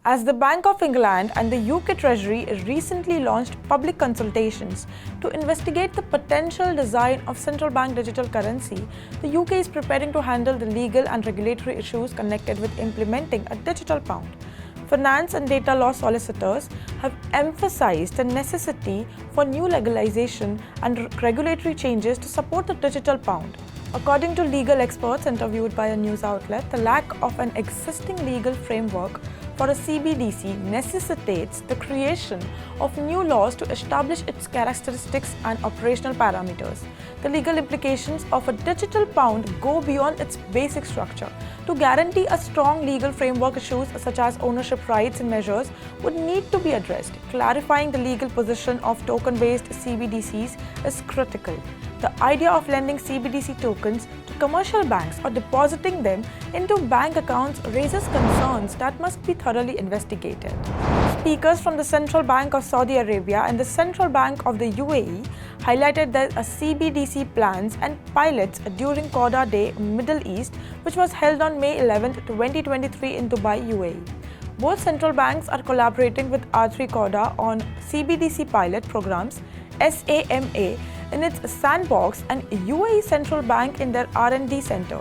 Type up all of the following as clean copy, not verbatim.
As the Bank of England and the UK Treasury recently launched public consultations to investigate the potential design of central bank digital currency, the UK is preparing to handle the legal and regulatory issues connected with implementing a digital pound. Finance and data law solicitors have emphasized the necessity for new legalization and regulatory changes to support the digital pound. According to legal experts interviewed by a news outlet, the lack of an existing legal framework for a CBDC necessitates the creation of new laws to establish its characteristics and operational parameters. The legal implications of a digital pound go beyond its basic structure. To guarantee a strong legal framework, issues such as ownership rights and measures would need to be addressed. Clarifying the legal position of token-based CBDCs is critical. The idea of lending CBDC tokens to commercial banks or depositing them into bank accounts raises concerns that must be thoroughly investigated. Speakers from the Central Bank of Saudi Arabia and the Central Bank of the UAE highlighted their CBDC plans and pilots during Corda Day Middle East, which was held on May 11, 2023 in Dubai, UAE. Both central banks are collaborating with R3 Corda on CBDC pilot programs, SAMA, in its Sandbox, and UAE Central Bank in their R&D center.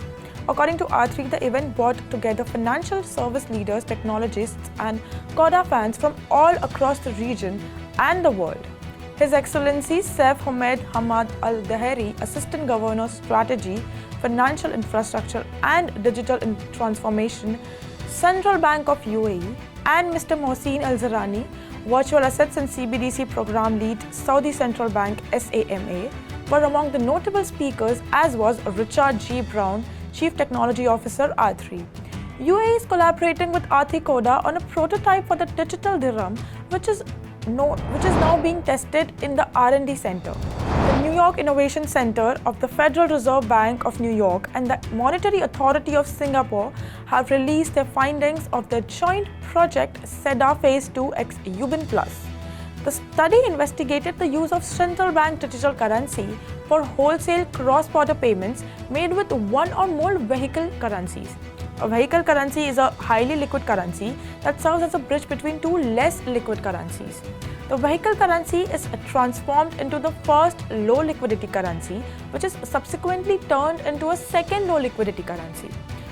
According to R3, the event brought together financial service leaders, technologists, and Corda fans from all across the region and the world. His Excellency Saif Hamed Hamad Al Daheri, Assistant Governor Strategy, Financial Infrastructure and Digital Transformation, Central Bank of UAE, and Mr. Mohsin Al Zarani, Virtual Assets and CBDC Program Lead, Saudi Central Bank SAMA, were among the notable speakers, as was Richard G. Brown, Chief Technology Officer, R3. UAE is collaborating with R3 Corda on a prototype for the digital dirham, which is now being tested in the R&D Center. The New York Innovation Center of the Federal Reserve Bank of New York and the Monetary Authority of Singapore have released their findings of their joint project SEDA Phase 2 x UBIN Plus. The study investigated the use of central bank digital currency for wholesale cross-border payments made with one or more vehicle currencies. A vehicle currency is a highly liquid currency that serves as a bridge between two less liquid currencies. The vehicle currency is transformed into the first low liquidity currency, which is subsequently turned into a second low liquidity currency.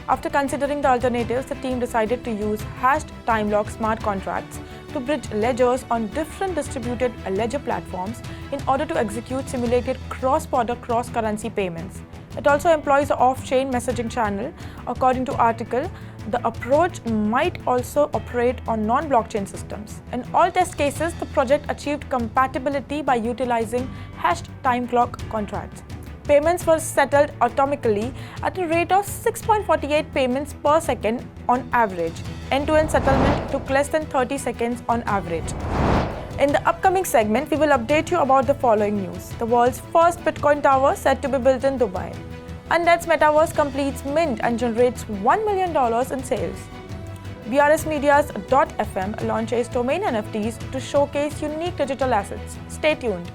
After considering the alternatives, the team decided to use hashed time lock smart contracts to bridge ledgers on different distributed ledger platforms in order to execute simulated cross-border cross-currency payments. It also employs an off-chain messaging channel. According to article, the approach might also operate on non-blockchain systems. In all test cases, the project achieved compatibility by utilizing hashed time clock contracts. Payments were settled atomically at a rate of 6.48 payments per second on average. End-to-end settlement took less than 30 seconds on average. In the upcoming segment, we will update you about the following news. The world's first Bitcoin tower said to be built in Dubai. Undeads Metaverse completes mint and generates $1 million in sales. BRS Media's .fm launches domain NFTs to showcase unique digital assets. Stay tuned.